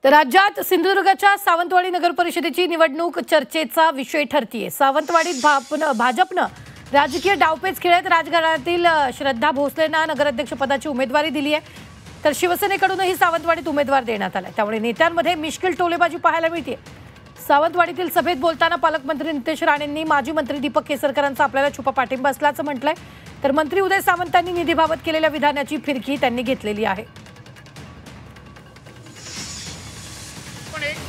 तर राज्यात सिंधुदुर्गच्या सावंतवाडी नगर परिषदेची निवडणूक चर्चेचा विषय ठरतीये। सावंतवाडीत भाजपनं राजकीय डावपेच खेळत राजकारणातील श्रद्धा भोसलेंना नगराध्यक्षपदाची उमेदवारी दिली आहे। तर शिवसेनेकडूनही सावंतवाडीत उमेदवार देण्यात आला। त्यामुळे नेत्यांमध्ये मिश्किल टोलेबाजी पाहायला मिळते। सावंतवाडीतील सभेत बोलताना पालकमंत्री नितेश राणेंनी माजी मंत्री दीपक केसरकरांचा आपल्याला छुपा पाठिंबा असल्याचं म्हटलंय। तर मंत्री उदय सामंतांनी निधीबाबत केलेल्या विधानाची फिरकी त्यांनी घेतलेली आहे।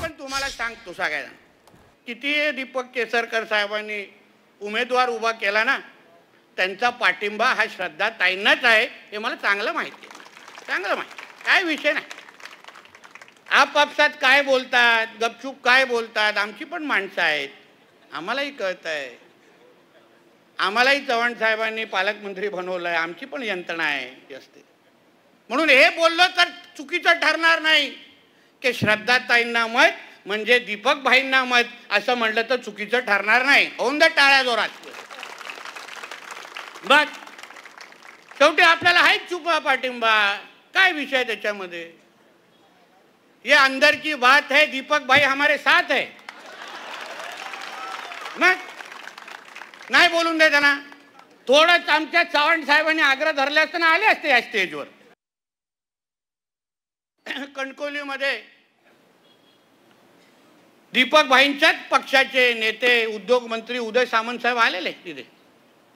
पण तुम्हाला सांगतो सगळ्यांना, किती दीपक केसरकर साहेबांनी उमेदवार उभा केला ना, त्यांचा पाठिंबा हा श्रद्धा ताईंनाच आहे हे मला चांगलं माहिती आहे। चांगलं माहिती, काय विषय नाही। आपापसात काय बोलतात, गपचूप काय बोलतात, आमची पण माणसं आहेत, आम्हालाही कळत आहे। आम्हालाही चव्हाण साहेबांनी पालकमंत्री बनवलंय, आमची पण यंत्रणा आहे असते। म्हणून हे बोललो तर चुकीचं ठरणार नाही की श्रद्धाताईंना मत म्हणजे दीपक भाईंना मत असं म्हटलं तर चुकीचं ठरणार नाही। होऊन द्या टाळ्या जोरात। बस शेवटी आपल्याला हाच छुपा पाठिंबा, काय विषय त्याच्यामध्ये। ये अंदर की बात है, दीपक भाई हमारे साथ है। मग नाही बोलून दे त्यांना। थोडंच आमच्या चव्हाण साहेबांनी आग्रह धरले असताना आले असते या स्टेजवर। कणकवलीमध्ये दीपक भाईंच्याच पक्षाचे नेते उद्योग मंत्री उदय सामंत साहेब आलेले तिथे।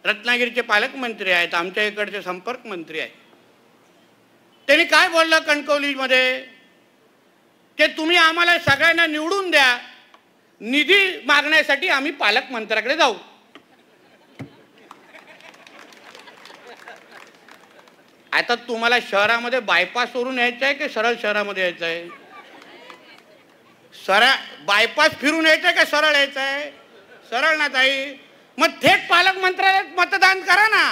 रत्नागिरीचे पालकमंत्री आहेत, आमच्या इकडचे संपर्क मंत्री आहेत। त्यांनी काय बोललं कणकवलीमध्ये की तुम्ही आम्हाला सगळ्यांना निवडून द्या, निधी मागण्यासाठी आम्ही पालकमंत्र्याकडे जाऊ। आता तुम्हाला शहरामध्ये बायपास वरून यायचं आहे की सरळ शहरामध्ये यायचं आहे? सरळ बायपास फिरून यायचं आहे का सरळ यायचं आहे? सरळ ना ताई, मग थेट पालकमंत्र्याला मतदान करा ना।